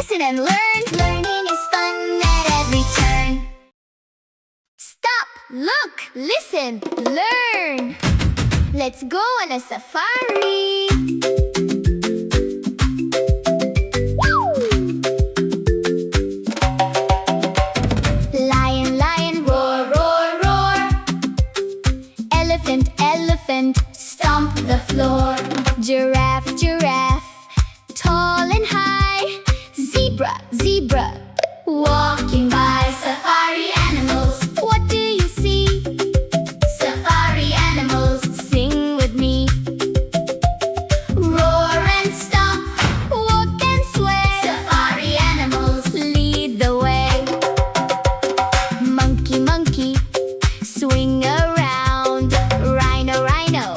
listen and learn. Learning is fun at every turn. Stop, look, listen, learn. Let's go on a safari. Lion, lion, roar, roar, roar. Elephant, elephant, stomp the floor. Giraffe, giraffe, tall and high. Zebra, zebra, walking by. Safari animals, what do you see? Safari animals, sing with me. Roar and stomp, walk and sway. Safari animals, lead the way. Monkey, monkey, swing around. Rhino, rhino,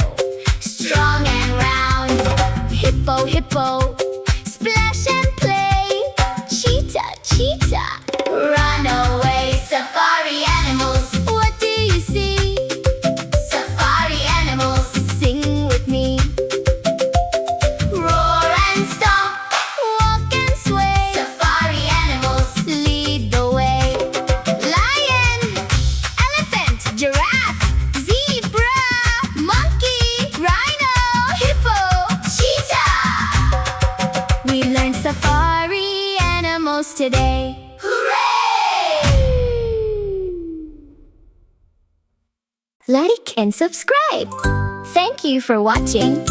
strong and round. Hippo, hippo, splash and play. Cheetah, cheetah, run away. Safari animals, what do you see? Safari animals, sing with me. Roar and stomp, walk and sway. Safari animals, lead the way. Lion, elephant, giraffe, zebra, monkey, rhino, hippo, cheetah. We learned safari animals today. Like and subscribe. Thank you for watching.